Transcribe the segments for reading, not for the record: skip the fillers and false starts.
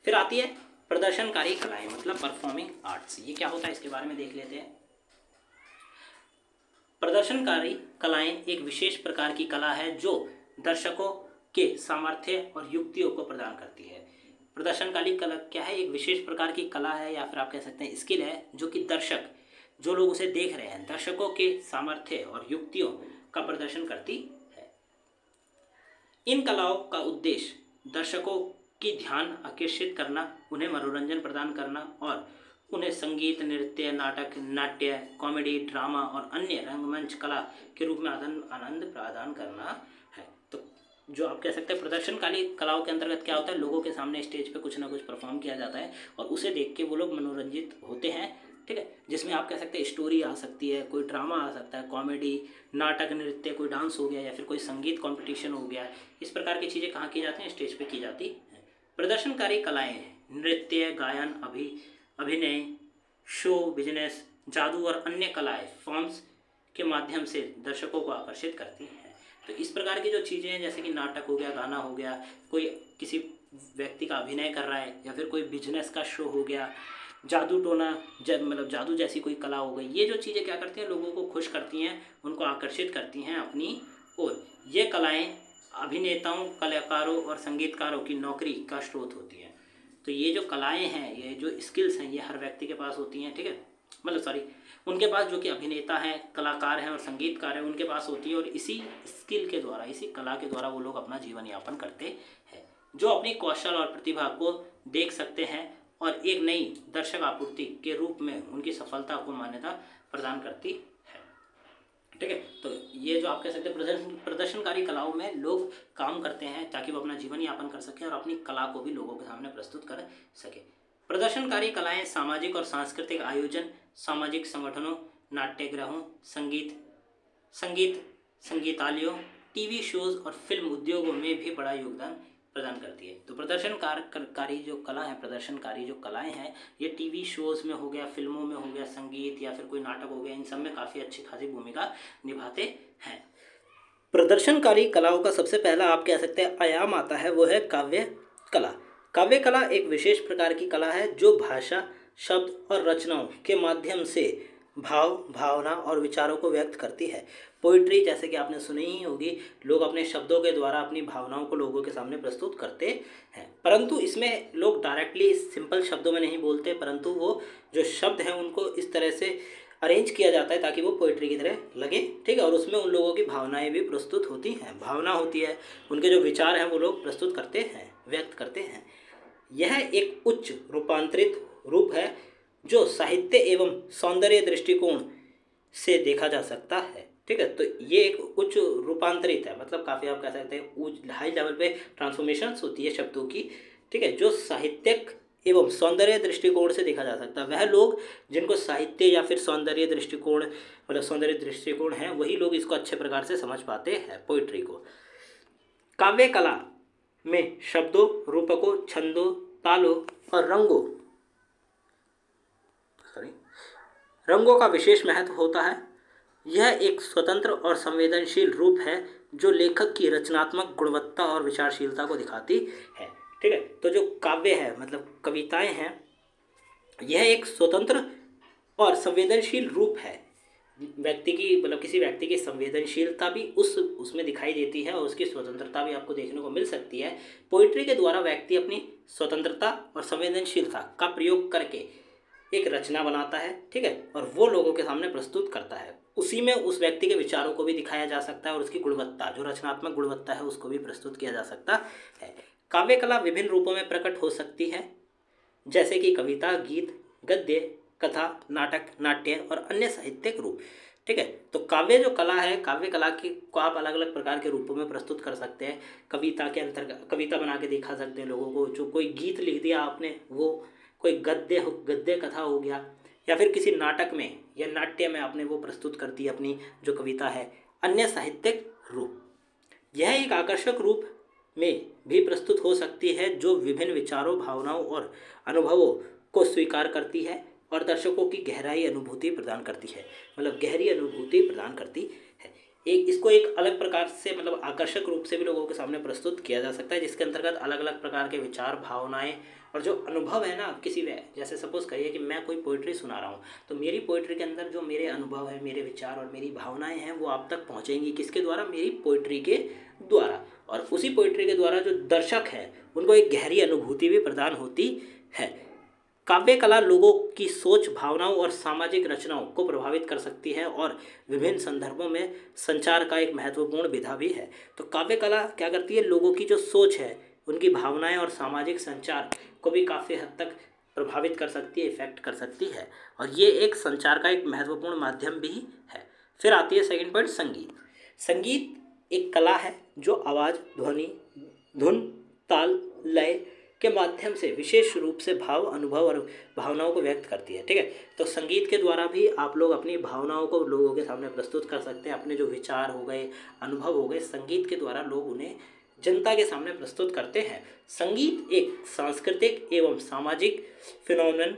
फिर आती है प्रदर्शनकारी कलाएं, मतलब परफॉर्मिंग आर्ट्स। ये क्या होता है इसके बारे में देख लेते हैं। प्रदर्शनकारी कलाएं एक विशेष प्रकार की कला है जो दर्शकों के सामर्थ्य और युक्तियों को प्रदान करती है। प्रदर्शनकारी कला क्या है? एक विशेष प्रकार की कला है या फिर आप कह सकते हैं स्किल है, जो कि दर्शक, जो लोग उसे देख रहे हैं, दर्शकों के सामर्थ्य और युक्तियों का प्रदर्शन करती है। इन कलाओं का उद्देश्य दर्शकों की ध्यान आकर्षित करना, उन्हें मनोरंजन प्रदान करना और उन्हें संगीत, नृत्य, नाटक, नाट्य, कॉमेडी, ड्रामा और अन्य रंगमंच कला के रूप में आनंद प्रदान करना है। तो जो आप कह सकते हैं प्रदर्शनकारी कलाओं के अंतर्गत क्या होता है, लोगों के सामने स्टेज पे कुछ ना कुछ परफॉर्म किया जाता है और उसे देख के वो लोग मनोरंजित होते हैं, ठीक है। जिसमें आप कह सकते हैं स्टोरी आ सकती है, कोई ड्रामा आ सकता है, कॉमेडी, नाटक, नृत्य, कोई डांस हो गया या फिर कोई संगीत कंपटीशन हो गया। इस प्रकार की चीज़ें कहाँ की जाती हैं? स्टेज पे की जाती हैं। प्रदर्शनकारी कलाएं नृत्य, गायन, अभिनय, शो बिजनेस, जादू और अन्य कलाएं फॉर्म्स के माध्यम से दर्शकों को आकर्षित करती हैं। तो इस प्रकार की जो चीज़ें हैं, जैसे कि नाटक हो गया, गाना हो गया, कोई किसी व्यक्ति का अभिनय कर रहा है या फिर कोई बिजनेस का शो हो गया, जादू टोना, मतलब जादू जैसी कोई कला हो गई, ये जो चीज़ें क्या करती हैं, लोगों को खुश करती हैं, उनको आकर्षित करती हैं अपनी ओर। ये कलाएँ अभिनेताओं, कलाकारों और संगीतकारों की नौकरी का स्रोत होती हैं। तो ये जो कलाएं हैं, ये जो स्किल्स हैं, ये हर व्यक्ति के पास होती हैं, ठीक है। मतलब सॉरी, उनके पास, जो कि अभिनेता हैं, कलाकार हैं और संगीतकार हैं, उनके पास होती है और इसी स्किल के द्वारा, इसी कला के द्वारा वो लोग अपना जीवन यापन करते हैं, जो अपनी कौशल और प्रतिभा को देख सकते हैं और एक नई दर्शक आपूर्ति के रूप में उनकी सफलता को मान्यता प्रदान करती है, ठीक है। तो ये जो आप कह सकते हैं प्रदर्शनकारी कलाओं में लोग काम करते हैं ताकि वो अपना जीवन यापन कर सकें और अपनी कला को भी लोगों के सामने प्रस्तुत कर सके। प्रदर्शनकारी कलाएं सामाजिक और सांस्कृतिक आयोजन, सामाजिक संगठनों, नाट्यगृहों, संगीतालयों, टीवी शोज और फिल्म उद्योगों में भी बड़ा योगदान प्रदान करती है। तो प्रदर्शनकारी जो कला है, प्रदर्शनकारी जो कलाएं हैं, ये टीवी शोज में हो गया, फिल्मों में हो गया, संगीत या फिर कोई नाटक हो गया, इन सब में काफ़ी अच्छी खासी भूमिका निभाते हैं। प्रदर्शनकारी कलाओं का सबसे पहला आप कह सकते हैं आयाम आता है, वो है काव्य कला। काव्य कला एक विशेष प्रकार की कला है जो भाषा, शब्द और रचनाओं के माध्यम से भाव, भावना और विचारों को व्यक्त करती है। पोइट्री, जैसे कि आपने सुनी ही होगी, लोग अपने शब्दों के द्वारा अपनी भावनाओं को लोगों के सामने प्रस्तुत करते हैं, परंतु इसमें लोग डायरेक्टली सिंपल शब्दों में नहीं बोलते, परंतु वो जो शब्द हैं उनको इस तरह से अरेंज किया जाता है ताकि वो पोइट्री की तरह लगे, ठीक है। और उसमें उन लोगों की भावनाएं भी प्रस्तुत होती हैं, भावना होती है, उनके जो विचार हैं वो लोग प्रस्तुत करते हैं, व्यक्त करते हैं। यह एक उच्च रूपांतरित रूप है जो साहित्य एवं सौंदर्य दृष्टिकोण से देखा जा सकता है, ठीक है। तो ये एक उच्च रूपांतरित है, मतलब काफ़ी आप कह सकते हैं हाई लेवल पे ट्रांसफॉर्मेशंस होती है शब्दों की, ठीक है, जो साहित्यिक एवं सौंदर्य दृष्टिकोण से देखा जा सकता है। वह लोग जिनको साहित्य या फिर सौंदर्य दृष्टिकोण, मतलब सौंदर्य दृष्टिकोण है, वही लोग इसको अच्छे प्रकार से समझ पाते हैं पोइट्री को। काव्य कला में शब्दों, रूपकों, छंदों, तालों और रंगों का विशेष महत्व होता है। यह एक स्वतंत्र और संवेदनशील रूप है जो लेखक की रचनात्मक गुणवत्ता और विचारशीलता को दिखाती है, ठीक है। तो जो काव्य है, मतलब कविताएं हैं, यह एक स्वतंत्र और संवेदनशील रूप है। व्यक्ति की, मतलब किसी व्यक्ति की संवेदनशीलता भी उसमें दिखाई देती है और उसकी स्वतंत्रता भी आपको देखने को मिल सकती है। पोइट्री के द्वारा व्यक्ति अपनी स्वतंत्रता और संवेदनशीलता का प्रयोग करके एक रचना बनाता है, ठीक है, और वो लोगों के सामने प्रस्तुत करता है। उसी में उस व्यक्ति के विचारों को भी दिखाया जा सकता है और उसकी गुणवत्ता, जो रचनात्मक गुणवत्ता है, उसको भी प्रस्तुत किया जा सकता है। काव्य कला विभिन्न रूपों में प्रकट हो सकती है, जैसे कि कविता, गीत, गद्य, कथा, नाटक, नाट्य और अन्य साहित्यिक रूप, ठीक है। तो काव्य जो कला है, काव्य कला की को आप अलग अलग प्रकार के रूपों में प्रस्तुत कर सकते हैं। कविता के अंतर्गत कविता बना के दिखा सकते हैं लोगों को, जो कोई गीत लिख दिया आपने वो, कोई गद्य कथा हो गया, या फिर किसी नाटक में या नाट्य में आपने वो प्रस्तुत कर दी अपनी जो कविता है। अन्य साहित्यिक रूप, यह एक आकर्षक रूप में भी प्रस्तुत हो सकती है जो विभिन्न विचारों, भावनाओं और अनुभवों को स्वीकार करती है और दर्शकों की गहराई अनुभूति प्रदान करती है, मतलब गहरी अनुभूति प्रदान करती है। एक इसको एक अलग प्रकार से मतलब आकर्षक रूप से भी लोगों के सामने प्रस्तुत किया जा सकता है, जिसके अंतर्गत अलग अलग प्रकार के विचार, भावनाएं और जो अनुभव है ना किसी वे, जैसे सपोज करिए कि मैं कोई पोइट्री सुना रहा हूँ, तो मेरी पोइट्री के अंदर जो मेरे अनुभव है, मेरे विचार और मेरी भावनाएं हैं वो आप तक पहुँचेंगी। किसके द्वारा? मेरी पोइट्री के द्वारा। और उसी पोइट्री के द्वारा जो दर्शक है उनको एक गहरी अनुभूति भी प्रदान होती है। काव्य कला लोगों की सोच, भावनाओं और सामाजिक रचनाओं को प्रभावित कर सकती है और विभिन्न संदर्भों में संचार का एक महत्वपूर्ण विधा भी है। तो काव्य कला क्या करती है? लोगों की जो सोच है, उनकी भावनाएं और सामाजिक संचार को भी काफ़ी हद तक प्रभावित कर सकती है, इफेक्ट कर सकती है, और ये एक संचार का एक महत्वपूर्ण माध्यम भी है। फिर आती है सेकंड पॉइंट, संगीत। संगीत एक कला है जो आवाज़, ध्वनि, धुन, ताल, लय के माध्यम से विशेष रूप से भाव, अनुभव और भावनाओं को व्यक्त करती है। ठीक है, तो संगीत के द्वारा भी आप लोग अपनी भावनाओं को लोगों के सामने प्रस्तुत कर सकते हैं। अपने जो विचार हो गए, अनुभव हो गए, संगीत के द्वारा लोग उन्हें जनता के सामने प्रस्तुत करते हैं। संगीत एक सांस्कृतिक एवं सामाजिक फिनोमेनन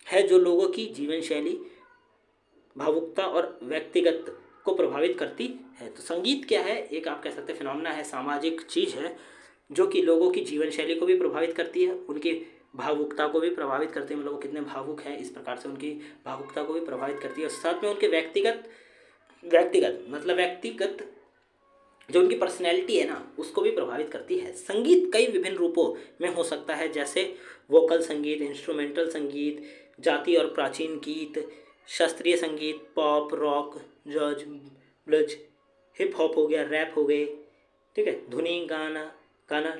है जो लोगों की जीवन शैली, भावुकता और व्यक्तिगत को प्रभावित करती है। तो संगीत क्या है? एक आप कह सकते हैं फिनोमेना है, सामाजिक चीज़ है जो कि लोगों की जीवन शैली को भी प्रभावित करती है, उनकी भावुकता को भी प्रभावित करती है, मतलब वो कितने भावुक हैं इस प्रकार से उनकी भावुकता को भी प्रभावित करती है, और साथ में उनके व्यक्तिगत व्यक्तिगत जो उनकी पर्सनैलिटी है ना उसको भी प्रभावित करती है। संगीत कई विभिन्न रूपों में हो सकता है, जैसे वोकल संगीत, इंस्ट्रूमेंटल संगीत, जातीय और प्राचीन गीत, शास्त्रीय संगीत, pop, rock, jaws, bulge, hip hop हो गया, रैप हो गए, ठीक है, धुनी, गाना,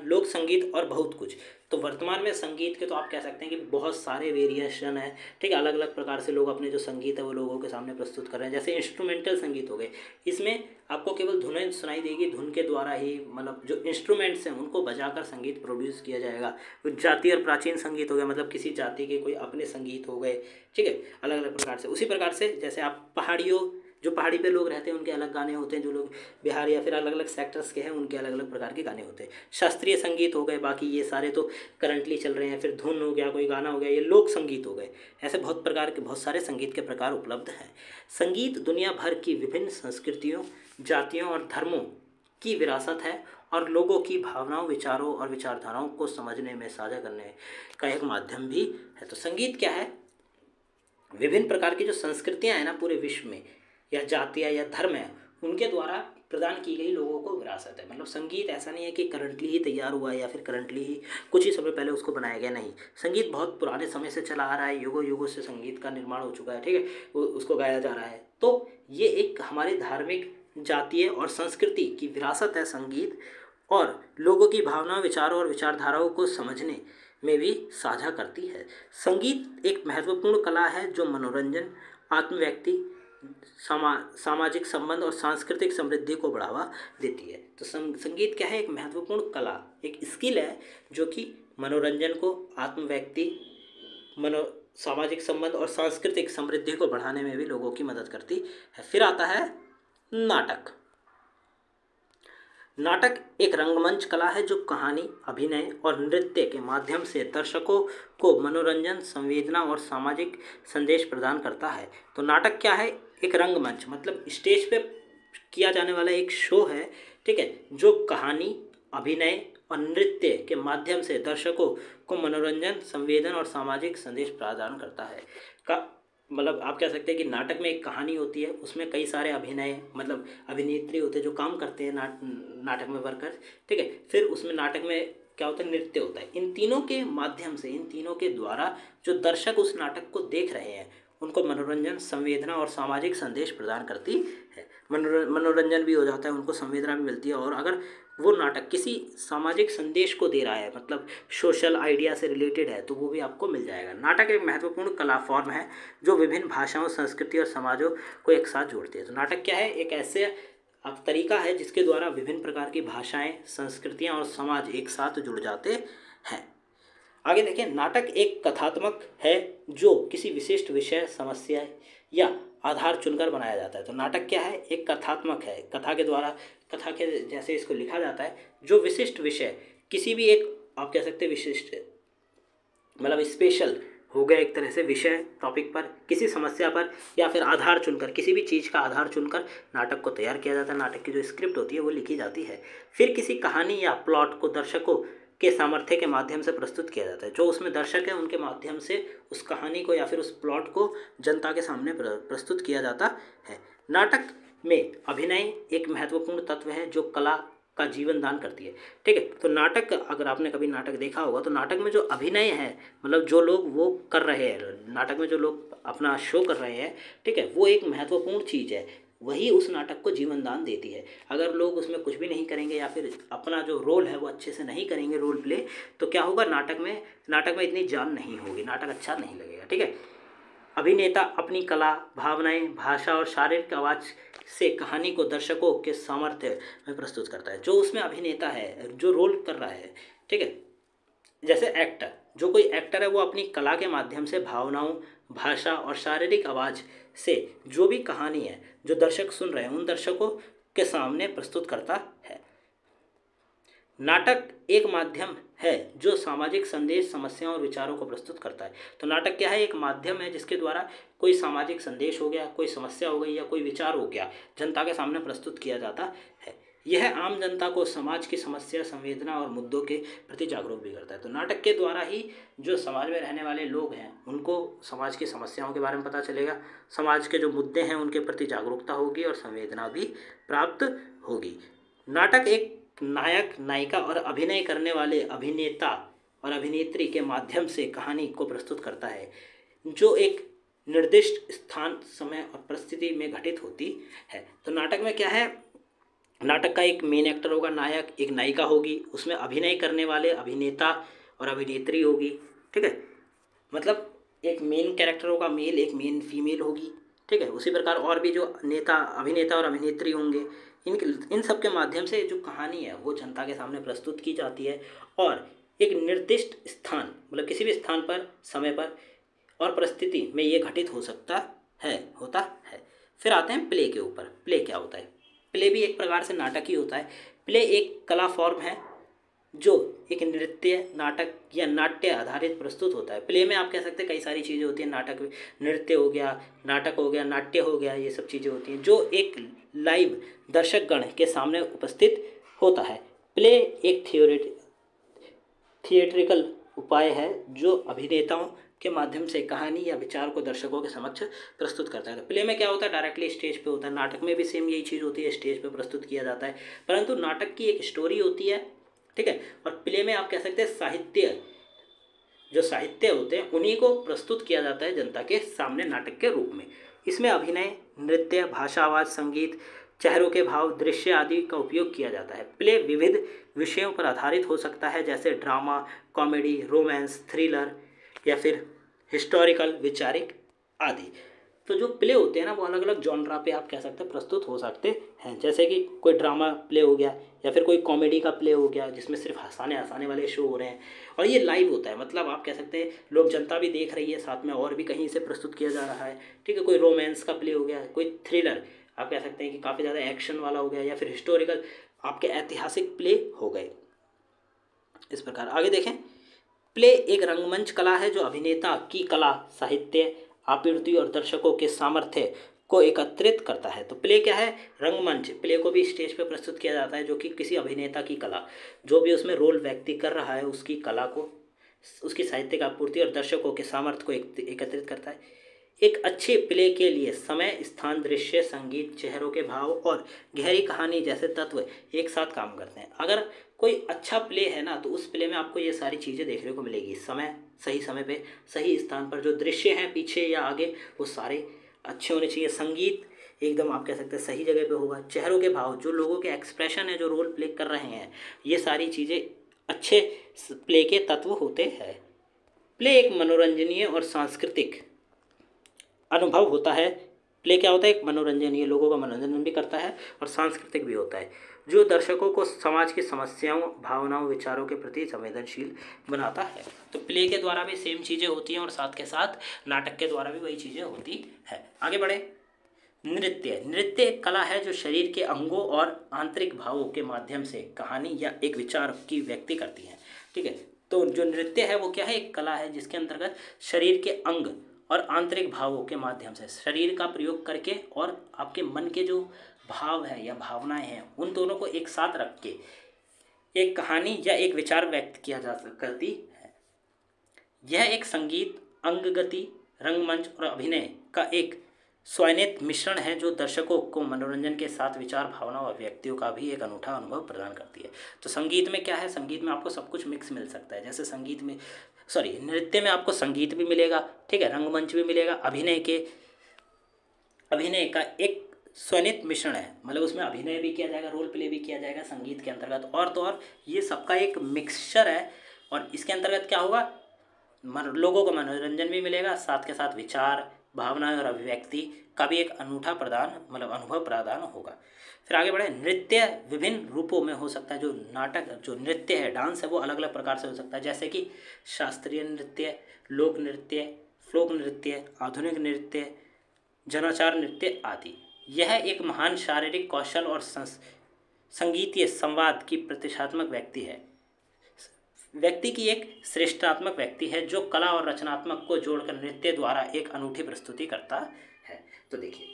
लोक संगीत और बहुत कुछ। तो वर्तमान में संगीत के तो आप कह सकते हैं कि बहुत सारे वेरिएशन है। ठीक है, अलग अलग प्रकार से लोग अपने जो संगीत है वो लोगों के सामने प्रस्तुत कर रहे हैं। जैसे इंस्ट्रूमेंटल संगीत हो गए, इसमें आपको केवल धुनें सुनाई देगी, धुन के द्वारा ही मतलब जो इंस्ट्रूमेंट्स हैं उनको बजाकर संगीत प्रोड्यूस किया जाएगा। जातीय और प्राचीन संगीत हो गया, मतलब किसी जाति के कोई अपने संगीत हो गए। ठीक है, अलग अलग प्रकार से। उसी प्रकार से जैसे आप जो पहाड़ी पे लोग रहते हैं उनके अलग गाने होते हैं, जो लोग बिहार या फिर अलग अलग सेक्टर्स के हैं उनके अलग अलग प्रकार के गाने होते हैं। शास्त्रीय संगीत हो गए, बाकी ये सारे तो करंटली चल रहे हैं। फिर धुन हो गया, कोई गाना हो गया, ये लोक संगीत हो गए। ऐसे बहुत सारे संगीत के प्रकार उपलब्ध हैं। संगीत दुनिया भर की विभिन्न संस्कृतियों, जातियों और धर्मों की विरासत है और लोगों की भावनाओं, विचारों और विचारधाराओं को समझने में, साझा करने का एक माध्यम भी है। तो संगीत क्या है? विभिन्न प्रकार की जो संस्कृतियाँ हैं ना पूरे विश्व में, या जातियाँ या धर्म है, उनके द्वारा प्रदान की गई लोगों को विरासत है। मतलब संगीत ऐसा नहीं है कि करंटली ही तैयार हुआ है या फिर करंटली ही कुछ ही समय पहले उसको बनाया गया, नहीं। संगीत बहुत पुराने समय से चला आ रहा है, युगों युगों से संगीत का निर्माण हो चुका है। ठीक है, उसको गाया जा रहा है। तो ये एक हमारी धार्मिक, जातीय और संस्कृति की विरासत है संगीत, और लोगों की भावनाओं, विचारों और विचारधाराओं को समझने में भी साझा करती है। संगीत एक महत्वपूर्ण कला है जो मनोरंजन, आत्मव्यक्ति, सामाजिक संबंध और सांस्कृतिक समृद्धि को बढ़ावा देती है। तो संगीत क्या है? एक महत्वपूर्ण कला, एक स्किल है जो कि मनोरंजन को, आत्मव्यक्ति, सामाजिक संबंध और सांस्कृतिक समृद्धि को बढ़ाने में भी लोगों की मदद करती है। फिर आता है नाटक। नाटक एक रंगमंच कला है जो कहानी, अभिनय और नृत्य के माध्यम से दर्शकों को मनोरंजन, संवेदना और सामाजिक संदेश प्रदान करता है। तो नाटक क्या है? एक रंगमंच, मतलब स्टेज पे किया जाने वाला एक शो है। ठीक है, जो कहानी, अभिनय और नृत्य के माध्यम से दर्शकों को मनोरंजन, संवेदन और सामाजिक संदेश प्रदान करता है। मतलब आप कह सकते हैं कि नाटक में एक कहानी होती है, उसमें कई सारे अभिनय, मतलब अभिनेत्री होते हैं जो काम करते हैं नाटक में वर्कर। ठीक है, फिर उसमें नाटक में क्या होता है? नृत्य होता है। इन तीनों के माध्यम से, इन तीनों के द्वारा जो दर्शक उस नाटक को देख रहे हैं उनको मनोरंजन, संवेदना और सामाजिक संदेश प्रदान करती है। मनोरंजन भी हो जाता है, उनको संवेदना भी मिलती है, और अगर वो नाटक किसी सामाजिक संदेश को दे रहा है, मतलब सोशल आइडिया से रिलेटेड है, तो वो भी आपको मिल जाएगा। नाटक एक महत्वपूर्ण कला फॉर्म है जो विभिन्न भाषाओं, संस्कृति और समाजों को एक साथ जोड़ती है। तो नाटक क्या है? एक ऐसे तरीका है जिसके द्वारा विभिन्न प्रकार की भाषाएं, संस्कृतियां और समाज एक साथ जुड़ जाते हैं। आगे देखिए, नाटक एक कथात्मक है जो किसी विशिष्ट विषय, समस्या या आधार चुनकर बनाया जाता है। तो नाटक क्या है? एक कथात्मक है, कथा के द्वारा, कथा के जैसे इसको लिखा जाता है, जो विशिष्ट विषय, किसी भी एक आप कह सकते हैं विशिष्ट, मतलब स्पेशल हो गया एक तरह से विषय टॉपिक पर, किसी समस्या पर या फिर आधार चुनकर, किसी भी चीज़ का आधार चुनकर नाटक को तैयार किया जाता है। नाटक की जो स्क्रिप्ट होती है वो लिखी जाती है। फिर किसी कहानी या प्लॉट को दर्शकों के सामर्थ्य के माध्यम से प्रस्तुत किया जाता है। जो उसमें दर्शक है उनके माध्यम से उस कहानी को या फिर उस प्लॉट को जनता के सामने प्रस्तुत किया जाता है। नाटक में अभिनय एक महत्वपूर्ण तत्व है जो कला का जीवन दान करती है। ठीक है, तो नाटक, अगर आपने कभी नाटक देखा होगा तो नाटक में जो अभिनय है, मतलब जो लोग वो कर रहे हैं, नाटक में जो लोग अपना शो कर रहे हैं, ठीक है, वो एक महत्वपूर्ण चीज़ है, वही उस नाटक को जीवन दान देती है। अगर लोग उसमें कुछ भी नहीं करेंगे या फिर अपना जो रोल है वो अच्छे से नहीं करेंगे, रोल प्ले, तो क्या होगा, नाटक में इतनी जान नहीं होगी, नाटक अच्छा नहीं लगेगा। ठीक है, अभिनेता अपनी कला, भावनाएं, भाषा और शारीरिक आवाज़ से कहानी को दर्शकों के सामर्थ्य में प्रस्तुत करता है। जो उसमें अभिनेता है, जो रोल कर रहा है, ठीक है, जैसे एक्टर, जो कोई एक्टर है वो अपनी कला के माध्यम से भावनाओं, भाषा और शारीरिक आवाज़ से जो भी कहानी है जो दर्शक सुन रहे हैं उन दर्शकों के सामने प्रस्तुत करता है। नाटक एक माध्यम है जो सामाजिक संदेश, समस्याओं और विचारों को प्रस्तुत करता है। तो नाटक क्या है, एक माध्यम है जिसके द्वारा कोई सामाजिक संदेश हो गया, कोई समस्या हो गई या कोई विचार हो गया, जनता के सामने प्रस्तुत किया जाता है। यह आम जनता को समाज की समस्या, संवेदना और मुद्दों के प्रति जागरूक भी करता है। तो नाटक के द्वारा ही जो समाज में रहने वाले लोग हैं उनको समाज की समस्याओं के बारे में पता चलेगा, समाज के जो मुद्दे हैं उनके प्रति जागरूकता होगी और संवेदना भी प्राप्त होगी। नाटक एक नायक, नायिका और अभिनय करने वाले अभिनेता और अभिनेत्री के माध्यम से कहानी को प्रस्तुत करता है, जो एक निर्दिष्ट स्थान, समय और परिस्थिति में घटित होती है। तो नाटक में क्या है, नाटक का एक मेन एक्टर होगा, नायक, एक नायिका होगी, उसमें अभिनय करने वाले अभिनेता और अभिनेत्री होगी। ठीक है, मतलब एक मेन कैरेक्टर होगा मेल, एक मेन फीमेल होगी। ठीक है, उसी प्रकार और भी जो अभिनेता और अभिनेत्री होंगे, इन सब के माध्यम से जो कहानी है वो जनता के सामने प्रस्तुत की जाती है और एक निर्दिष्ट स्थान, मतलब किसी भी स्थान पर, समय पर और परिस्थिति में ये घटित होता है। फिर आते हैं प्ले के ऊपर। प्ले क्या होता है? प्ले भी एक प्रकार से नाटक ही होता है। प्ले एक कला फॉर्म है जो एक नृत्य, नाटक या नाट्य आधारित प्रस्तुत होता है। प्ले में आप कह सकते हैं कई सारी चीज़ें होती हैं, नाटक, नृत्य हो गया, नाटक हो गया, नाट्य हो गया, ये सब चीज़ें होती हैं जो एक लाइव दर्शकगण के सामने उपस्थित होता है। प्ले एक थिएट्रिकल उपाय है जो अभिनेताओं के माध्यम से कहानी या विचार को दर्शकों के समक्ष प्रस्तुत करता है। तो प्ले में क्या होता है, डायरेक्टली स्टेज पे होता है। नाटक में भी सेम यही चीज़ होती है, स्टेज पे प्रस्तुत किया जाता है, परंतु नाटक की एक स्टोरी होती है। ठीक है, और प्ले में आप कह सकते हैं साहित्य होते हैं उन्हीं को प्रस्तुत किया जाता है जनता के सामने नाटक के रूप में। इसमें अभिनय, नृत्य, भाषा, आवाज़, संगीत, चेहरों के भाव, दृश्य आदि का उपयोग किया जाता है। प्ले विविध विषयों पर आधारित हो सकता है, जैसे ड्रामा, कॉमेडी, रोमांस, थ्रिलर या फिर हिस्टोरिकल, वैचारिक आदि। तो जो प्ले होते हैं ना वो अलग अलग जॉनरा पे आप कह सकते हैं प्रस्तुत हो सकते हैं, जैसे कि कोई ड्रामा प्ले हो गया या फिर कोई कॉमेडी का प्ले हो गया जिसमें सिर्फ हंसाने वाले शो हो रहे हैं और ये लाइव होता है, मतलब आप कह सकते हैं लोग, जनता भी देख रही है, साथ में और भी कहीं से प्रस्तुत किया जा रहा है। ठीक है, कोई रोमांस का प्ले हो गया, कोई थ्रिलर, आप कह सकते हैं कि काफ़ी ज़्यादा एक्शन वाला हो गया, या फिर हिस्टोरिकल, आपके ऐतिहासिक प्ले हो गए। इस प्रकार आगे देखें। प्ले एक रंगमंच कला है जो अभिनेता की कला, साहित्य, आवृत्ति और दर्शकों के सामर्थ्य को एकत्रित करता है। तो प्ले क्या है? रंगमंच। प्ले को भी स्टेज पर प्रस्तुत किया जाता है जो कि किसी अभिनेता की कला, जो भी उसमें रोल व्यक्ति कर रहा है उसकी कला को, उसकी साहित्यिक आपूर्ति और दर्शकों के सामर्थ्य को एकत्रित करता है। एक अच्छे प्ले के लिए समय, स्थान, दृश्य, संगीत, चेहरों के भाव और गहरी कहानी जैसे तत्व एक साथ काम करते हैं। अगर कोई अच्छा प्ले है ना तो उस प्ले में आपको ये सारी चीज़ें देखने को मिलेगी। समय, सही समय पे, सही स्थान पर, जो दृश्य हैं पीछे या आगे वो सारे अच्छे होने चाहिए। संगीत एकदम आप कह सकते हैं सही जगह पे होगा। चेहरों के भाव, जो लोगों के एक्सप्रेशन है जो रोल प्ले कर रहे हैं, ये सारी चीज़ें अच्छे प्ले के तत्व होते हैं। प्ले एक मनोरंजनीय और सांस्कृतिक अनुभव होता है। प्ले क्या होता है? एक मनोरंजनीय, लोगों का मनोरंजन भी करता है और सांस्कृतिक भी होता है, जो दर्शकों को समाज की समस्याओं, भावनाओं, विचारों के प्रति संवेदनशील बनाता है। तो प्ले के द्वारा भी सेम चीज़ें होती हैं और साथ के साथ नाटक के द्वारा भी वही चीज़ें होती है। आगे बढ़े। नृत्य। नृत्य एक कला है जो शरीर के अंगों और आंतरिक भावों के माध्यम से कहानी या एक विचार की व्यक्ति करती है। ठीक है, तो जो नृत्य है वो क्या है, एक कला है जिसके अंतर्गत शरीर के अंग और आंतरिक भावों के माध्यम से शरीर का प्रयोग करके और आपके मन के जो भाव है या भावनाएं हैं उन दोनों को एक साथ रख के एक कहानी या एक विचार व्यक्त किया जा करती है। यह एक संगीत, अंग गति, रंगमंच और अभिनय का एक स्वनित मिश्रण है जो दर्शकों को मनोरंजन के साथ विचार, भावना और व्यक्तियों का भी एक अनूठा अनुभव प्रदान करती है। तो संगीत में क्या है, संगीत में आपको सब कुछ मिक्स मिल सकता है। जैसे संगीत में नृत्य में आपको संगीत भी मिलेगा, ठीक है, रंगमंच भी मिलेगा, अभिनय का एक स्वनित मिश्रण है, मतलब उसमें अभिनय भी किया जाएगा, रोल प्ले भी किया जाएगा संगीत के अंतर्गत, और तो और ये सबका एक मिक्सचर है। और इसके अंतर्गत क्या होगा, लोगों को मनोरंजन भी मिलेगा, साथ के साथ विचार, भावना और अभिव्यक्ति का भी एक अनूठा अनुभव प्रदान होगा। फिर आगे बढ़े, नृत्य विभिन्न रूपों में हो सकता है। जो नृत्य है, डांस है, वो अलग अलग प्रकार से हो सकता है, जैसे कि शास्त्रीय नृत्य, लोक नृत्य, फोक नृत्य, आधुनिक नृत्य, जनाचार नृत्य आदि। यह एक महान शारीरिक कौशल और संगीतीय संवाद की प्रतिष्ठात्मक व्यक्ति की एक श्रेष्ठात्मक व्यक्ति है जो कला और रचनात्मक को जोड़कर नृत्य द्वारा एक अनूठी प्रस्तुति करता है। तो देखिए,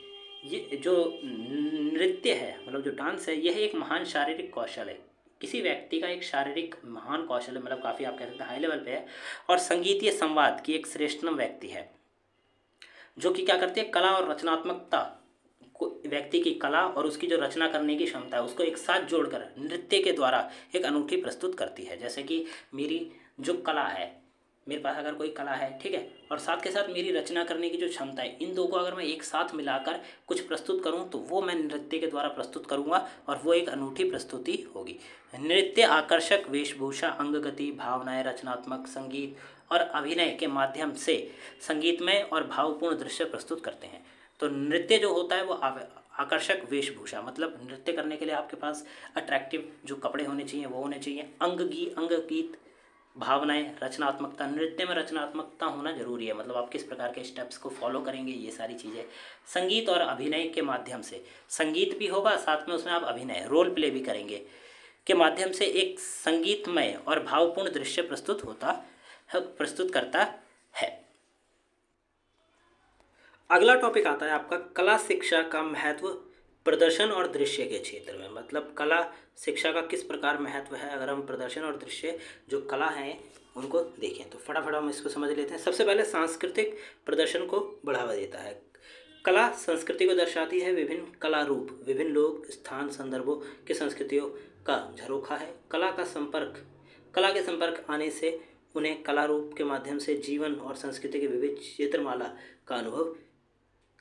ये जो नृत्य है, मतलब जो डांस है, यह एक महान शारीरिक कौशल है, किसी व्यक्ति का एक शारीरिक महान कौशल है, मतलब काफ़ी आप कह सकते हैं हाई लेवल पे है, और संगीतीय संवाद की एक श्रेष्ठतम व्यक्ति है जो कि क्या करती है, कला और रचनात्मकता को, व्यक्ति की कला और उसकी जो रचना करने की क्षमता है उसको एक साथ जोड़कर नृत्य के द्वारा एक अनूठी प्रस्तुत करती है। जैसे कि मेरी जो कला है, मेरे पास अगर कोई कला है, ठीक है, और साथ के साथ मेरी रचना करने की जो क्षमता है, इन दो को अगर मैं एक साथ मिलाकर कुछ प्रस्तुत करूं तो वो मैं नृत्य के द्वारा प्रस्तुत करूंगा और वो एक अनूठी प्रस्तुति होगी। नृत्य आकर्षक वेशभूषा, अंग गति, भावनाएं, रचनात्मक संगीत और अभिनय के माध्यम से संगीतमय और भावपूर्ण दृश्य प्रस्तुत करते हैं। तो नृत्य जो होता है वो आकर्षक वेशभूषा, मतलब नृत्य करने के लिए आपके पास अट्रैक्टिव जो कपड़े होने चाहिए वो होने चाहिए। अंग गीत, भावनाएं, रचनात्मकता, नृत्य में रचनात्मकता होना जरूरी है, मतलब आप किस प्रकार के स्टेप्स को फॉलो करेंगे, ये सारी चीज़ें। संगीत और अभिनय के माध्यम से, संगीत भी होगा साथ में उसमें आप अभिनय, रोल प्ले भी करेंगे, के माध्यम से एक संगीतमय और भावपूर्ण दृश्य प्रस्तुत करता है। अगला टॉपिक आता है आपका कला शिक्षा का महत्व प्रदर्शन और दृश्य के क्षेत्र में। मतलब कला शिक्षा का किस प्रकार महत्व है, अगर हम प्रदर्शन और दृश्य जो कला हैं उनको देखें तो फटाफट हम इसको समझ लेते हैं। सबसे पहले सांस्कृतिक प्रदर्शन को बढ़ावा देता है। कला संस्कृति को दर्शाती है। विभिन्न कला रूप विभिन्न लोग, स्थान, संदर्भों के संस्कृतियों का झरोखा है। कला के संपर्क आने से उन्हें कला रूप के माध्यम से जीवन और संस्कृति के विविध चित्रमाला का अनुभव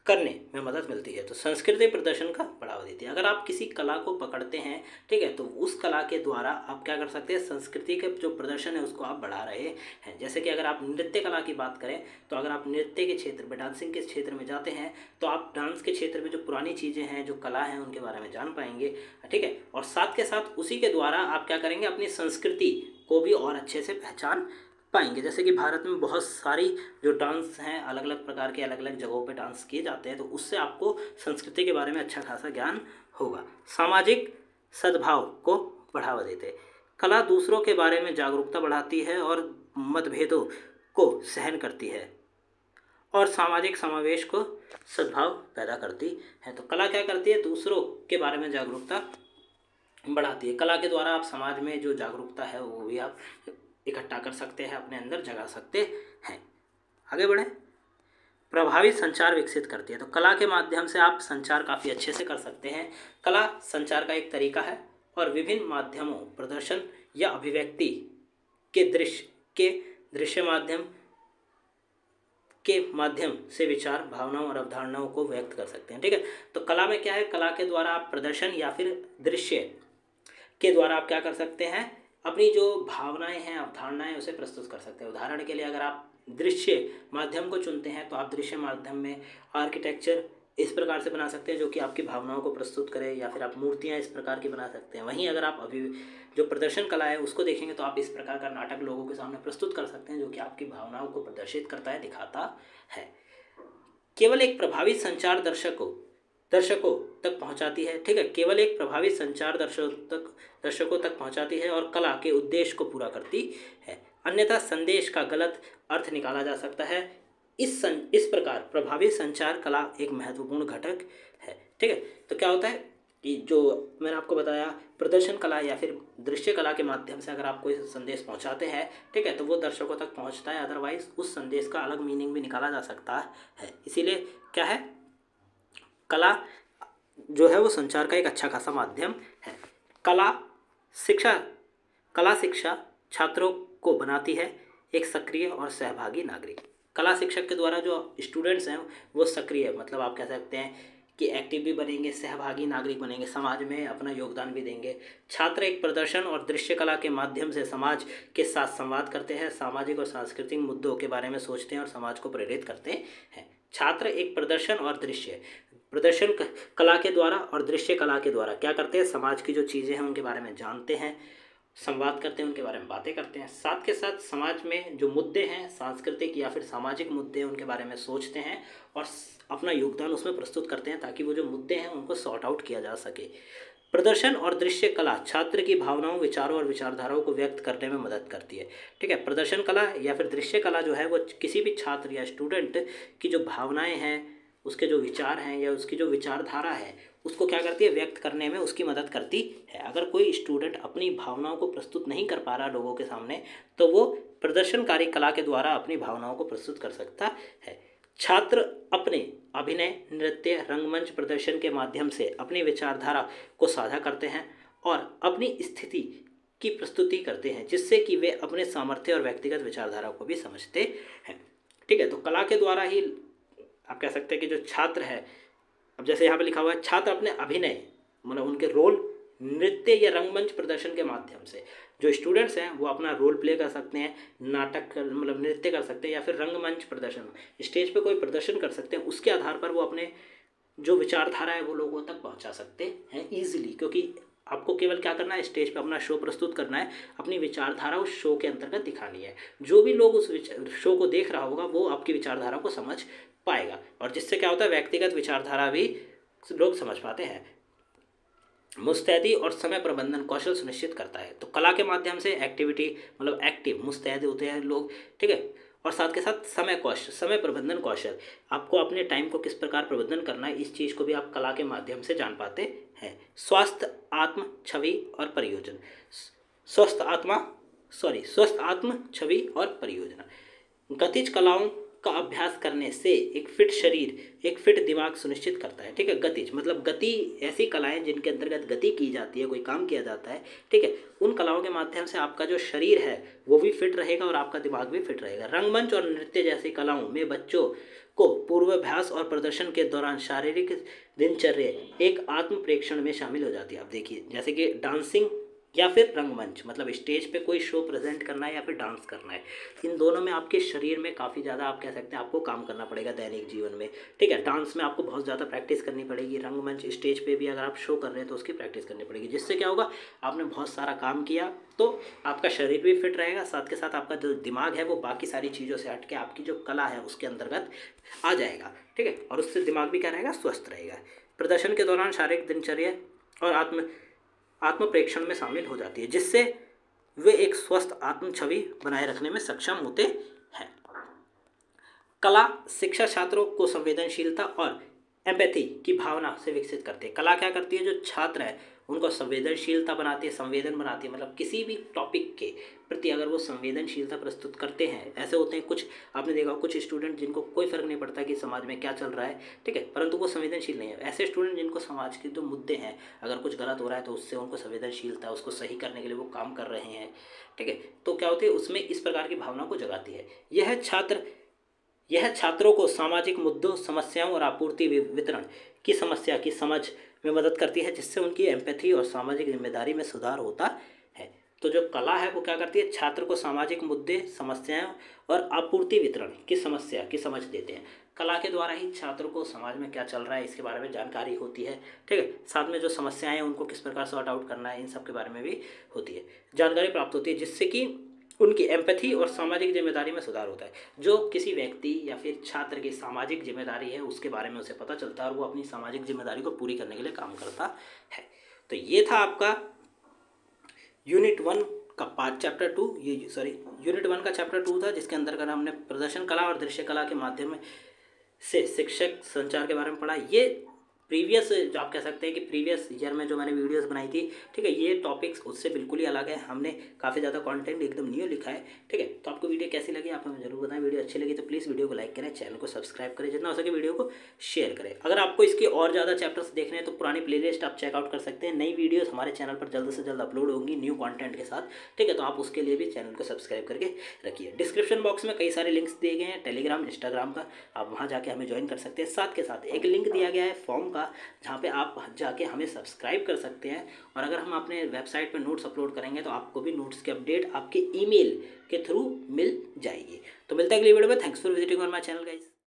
करने में मदद मिलती है। तो संस्कृति प्रदर्शन का बढ़ावा देती है। अगर आप किसी कला को पकड़ते हैं, ठीक है, तो उस कला के द्वारा आप क्या कर सकते हैं, संस्कृति के जो प्रदर्शन है उसको आप बढ़ा रहे हैं। जैसे कि अगर आप नृत्य कला की बात करें तो अगर आप नृत्य के क्षेत्र में, डांसिंग के क्षेत्र में जाते हैं तो आप डांस के क्षेत्र में जो पुरानी चीज़ें हैं, जो कला हैं, उनके बारे में जान पाएंगे, ठीक है, और साथ के साथ उसी के द्वारा आप क्या करेंगे, अपनी संस्कृति को भी और अच्छे से पहचान पाएंगे। जैसे कि भारत में बहुत सारी जो डांस हैं, अलग अलग प्रकार के अलग अलग जगहों पे डांस किए जाते हैं, तो उससे आपको संस्कृति के बारे में अच्छा खासा ज्ञान होगा। सामाजिक सद्भाव को बढ़ावा देते हैं। कला दूसरों के बारे में जागरूकता बढ़ाती है और मतभेदों को सहन करती है और सामाजिक समावेश को सद्भाव पैदा करती है। तो कला क्या करती है, दूसरों के बारे में जागरूकता बढ़ाती है। कला के द्वारा आप समाज में जो जागरूकता है वो भी आप इकट्ठा कर सकते हैं, अपने अंदर जगा सकते हैं। आगे बढ़ें। प्रभावी संचार विकसित करती है। तो कला के माध्यम से आप संचार काफ़ी अच्छे से कर सकते हैं। कला संचार का एक तरीका है और विभिन्न माध्यमों, प्रदर्शन या अभिव्यक्ति के दृश्य माध्यम के माध्यम से विचार, भावनाओं और अवधारणाओं को व्यक्त कर सकते हैं, ठीक है। तो कला में क्या है, कला के द्वारा आप प्रदर्शन या फिर दृश्य के द्वारा आप क्या कर सकते हैं, अपनी जो भावनाएं हैं, अवधारणाएं, उसे प्रस्तुत कर सकते हैं। उदाहरण के लिए अगर आप दृश्य माध्यम को चुनते हैं तो आप दृश्य माध्यम में आर्किटेक्चर इस प्रकार से बना सकते हैं जो कि आपकी भावनाओं को प्रस्तुत करे, या फिर आप मूर्तियां इस प्रकार की बना सकते हैं। वहीं अगर आप अभी जो प्रदर्शन कला है उसको देखेंगे तो आप इस प्रकार का नाटक लोगों के सामने प्रस्तुत कर सकते हैं जो कि आपकी भावनाओं को प्रदर्शित करता है, दिखाता है। केवल एक प्रभावी संचार दर्शकों तक पहुंचाती है, ठीक है। केवल एक प्रभावी संचार दर्शकों तक पहुंचाती है और कला के उद्देश्य को पूरा करती है। अन्यथा संदेश का गलत अर्थ निकाला जा सकता है। इस प्रकार प्रभावी संचार कला एक महत्वपूर्ण घटक है। ठीक है, तो क्या होता है कि जो मैंने आपको बताया, प्रदर्शन कला या फिर दृश्य कला के माध्यम से अगर आप कोई संदेश पहुंचाते हैं, ठीक है, तो वो दर्शकों तक पहुंचता है। अदरवाइज उस संदेश का अलग मीनिंग भी निकाला जा सकता है। इसीलिए क्या है, कला जो है वो संचार का एक अच्छा खासा माध्यम है। कला शिक्षा छात्रों को बनाती है एक सक्रिय और सहभागी नागरिक। कला शिक्षक के द्वारा जो स्टूडेंट्स हैं वो सक्रिय, मतलब आप कह सकते हैं कि एक्टिव भी बनेंगे, सहभागी नागरिक बनेंगे, समाज में अपना योगदान भी देंगे। छात्र एक प्रदर्शन और दृश्य कला के माध्यम से समाज के साथ संवाद करते हैं, सामाजिक और सांस्कृतिक मुद्दों के बारे में सोचते हैं और समाज को प्रेरित करते हैं। छात्र एक प्रदर्शन कला के द्वारा और दृश्य कला के द्वारा क्या करते हैं, समाज की जो चीज़ें हैं उनके बारे में जानते हैं, संवाद करते हैं, उनके बारे में बातें करते हैं। साथ के साथ समाज में जो मुद्दे हैं, सांस्कृतिक या फिर सामाजिक मुद्दे हैं, उनके बारे में सोचते हैं और अपना योगदान उसमें प्रस्तुत करते हैं ताकि वो जो मुद्दे हैं उनको सॉर्ट आउट किया जा सके। प्रदर्शन और दृश्य कला छात्र की भावनाओं, विचारों और विचारधाराओं को व्यक्त करने में मदद करती है। ठीक है, प्रदर्शन कला या फिर दृश्य कला जो है वो किसी भी छात्र या स्टूडेंट की जो भावनाएं हैं, उसके जो विचार हैं या उसकी जो विचारधारा है, उसको क्या करती है, व्यक्त करने में उसकी मदद करती है। अगर कोई स्टूडेंट अपनी भावनाओं को प्रस्तुत नहीं कर पा रहा लोगों के सामने, तो वो प्रदर्शनकारी कला के द्वारा अपनी भावनाओं को प्रस्तुत कर सकता है। छात्र अपने अभिनय, नृत्य, रंगमंच प्रदर्शन के माध्यम से अपनी विचारधारा को साझा करते हैं और अपनी स्थिति की प्रस्तुति करते हैं, जिससे कि वे अपने सामर्थ्य और व्यक्तिगत विचारधारा को भी समझते हैं। ठीक है, तो कला के द्वारा ही आप कह सकते हैं कि जो छात्र है, अब जैसे यहाँ पे लिखा हुआ है, छात्र अपने अभिनय मतलब उनके रोल, नृत्य या रंगमंच प्रदर्शन के माध्यम से, जो स्टूडेंट्स हैं वो अपना रोल प्ले कर सकते हैं, नाटक मतलब नृत्य कर सकते हैं या फिर रंगमंच प्रदर्शन, स्टेज पे कोई प्रदर्शन कर सकते हैं। उसके आधार पर वो अपने जो विचारधारा है वो लोगों तक पहुंचा सकते हैं ईजिली, क्योंकि आपको केवल क्या करना है, स्टेज पे अपना शो प्रस्तुत करना है, अपनी विचारधारा उस शो के अंतर्गत दिखानी है। जो भी लोग उस शो को देख रहा होगा वो आपकी विचारधारा को समझ पाएगा, और जिससे क्या होता है, व्यक्तिगत विचारधारा भी लोग समझ पाते हैं। मुस्तैदी और समय प्रबंधन कौशल सुनिश्चित करता है। तो कला के माध्यम से एक्टिविटी मतलब एक्टिव मुस्तैद होते हैं लोग। ठीक है, और साथ के साथ समय प्रबंधन कौशल, आपको अपने टाइम को किस प्रकार प्रबंधन करना है, इस चीज़ को भी आप कला के माध्यम से जान पाते हैं। स्वस्थ आत्म छवि और परियोजना, स्वस्थ आत्म छवि और परियोजना, गतिज कलाओं का अभ्यास करने से एक फिट शरीर, एक फिट दिमाग सुनिश्चित करता है। ठीक है, गतिज मतलब गति, ऐसी कलाएं जिनके अंतर्गत गति की जाती है, कोई काम किया जाता है। ठीक है, उन कलाओं के माध्यम से आपका जो शरीर है वो भी फिट रहेगा और आपका दिमाग भी फिट रहेगा। रंगमंच और नृत्य जैसी कलाओं में बच्चों को पूर्वाभ्यास और प्रदर्शन के दौरान शारीरिक दिनचर्या एक आत्म प्रेक्षण में शामिल हो जाती है। आप देखिए, जैसे कि डांसिंग या फिर रंगमंच मतलब स्टेज पे कोई शो प्रेजेंट करना है या फिर डांस करना है, इन दोनों में आपके शरीर में काफ़ी ज़्यादा आप कह सकते हैं आपको काम करना पड़ेगा दैनिक जीवन में। ठीक है, डांस में आपको बहुत ज़्यादा प्रैक्टिस करनी पड़ेगी, रंगमंच स्टेज पे भी अगर आप शो कर रहे हैं तो उसकी प्रैक्टिस करनी पड़ेगी, जिससे क्या होगा, आपने बहुत सारा काम किया तो आपका शरीर भी फिट रहेगा, साथ के साथ आपका जो दिमाग है वो बाकी सारी चीज़ों से हट के आपकी जो कला है उसके अंतर्गत आ जाएगा। ठीक है, और उससे दिमाग भी क्या रहेगा, स्वस्थ रहेगा। प्रदर्शन के दौरान शारीरिक दिनचर्या और आत्म प्रेक्षण में शामिल हो जाती है, जिससे वे एक स्वस्थ आत्म छवि बनाए रखने में सक्षम होते हैं। कला शिक्षा छात्रों को संवेदनशीलता और एम्पैथी की भावना से विकसित करती है। कला क्या करती है, जो छात्र है उनको संवेदनशीलता बनाती है, संवेदन बनाती है, मतलब किसी भी टॉपिक के प्रति अगर वो संवेदनशीलता प्रस्तुत करते हैं। ऐसे होते हैं कुछ, आपने देखा कुछ स्टूडेंट जिनको कोई फर्क नहीं पड़ता कि समाज में क्या चल रहा है, ठीक है, परंतु वो संवेदनशील नहीं है। ऐसे स्टूडेंट जिनको समाज के जो मुद्दे हैं, अगर कुछ गलत हो रहा है तो उससे उनको संवेदनशीलता, उसको सही करने के लिए वो काम कर रहे हैं। ठीक है, तो क्या होती है, उसमें इस प्रकार की भावना को जगाती है। यह छात्रों को सामाजिक मुद्दों, समस्याओं और आपूर्ति वितरण की समस्या की समझ में मदद करती है, जिससे उनकी एम्पैथी और सामाजिक जिम्मेदारी में सुधार होता है। तो जो कला है वो क्या करती है, छात्र को सामाजिक मुद्दे, समस्याएं और आपूर्ति वितरण की समस्या की समझ देते हैं। कला के द्वारा ही छात्र को समाज में क्या चल रहा है इसके बारे में जानकारी होती है। ठीक है, साथ में जो समस्याएं हैं उनको किस प्रकार सॉर्ट आउट करना है, इन सब के बारे में भी होती है, जानकारी प्राप्त होती है, जिससे कि उनकी एम्पैथी और सामाजिक जिम्मेदारी में सुधार होता है। जो किसी व्यक्ति या फिर छात्र की सामाजिक जिम्मेदारी है उसके बारे में उसे पता चलता है और वो अपनी सामाजिक जिम्मेदारी को पूरी करने के लिए काम करता है। तो ये था आपका यूनिट 1 का पार्ट चैप्टर 2 यूनिट 1 का चैप्टर 2 था, जिसके अंदर का हमने प्रदर्शन कला और दृश्य कला के माध्यम से शिक्षक संचार के बारे में पढ़ा। ये प्रीवियस जो आप कह सकते हैं कि प्रीवियस ईयर में जो मैंने वीडियोस बनाई थी, ठीक है, ये टॉपिक्स उससे बिल्कुल ही अलग है। हमने काफ़ी ज़्यादा कंटेंट एकदम न्यू लिखा है, ठीक है। तो आपको वीडियो कैसी लगी आप हमें जरूर बताएं। वीडियो अच्छी लगी तो प्लीज़ वीडियो को लाइक करें, चैनल को सब्सक्राइब करें, जितना हो सके वीडियो को शेयर करें। अगर आपको इसके और ज़्यादा चैप्टर्स देखने हैं तो पुरानी प्लेलिस्ट आप चेकआउट कर सकते हैं। नई वीडियोज़ हमारे चैनल पर जल्द से जल्द अपलोड होंगी न्यू कॉन्टेंट के साथ, ठीक है। तो आप उसके लिए भी चैनल को सब्सक्राइब करके रखिए। डिस्क्रिप्शन बॉक्स में कई सारे लिंक्स दिए गए हैं टेलीग्राम इंस्टाग्राम का, आप वहाँ जाके हमें ज्वाइन कर सकते हैं। साथ के साथ एक लिंक दिया गया है फॉर्म का, जहाँ पे आप जाके हमें सब्सक्राइब कर सकते हैं। और अगर हम अपने वेबसाइट पर नोट्स अपलोड करेंगे तो आपको भी नोट्स की अपडेट आपके ईमेल के थ्रू मिल जाएगी। तो मिलता है अगली वीडियो में। Thanks for visiting on my channel guys.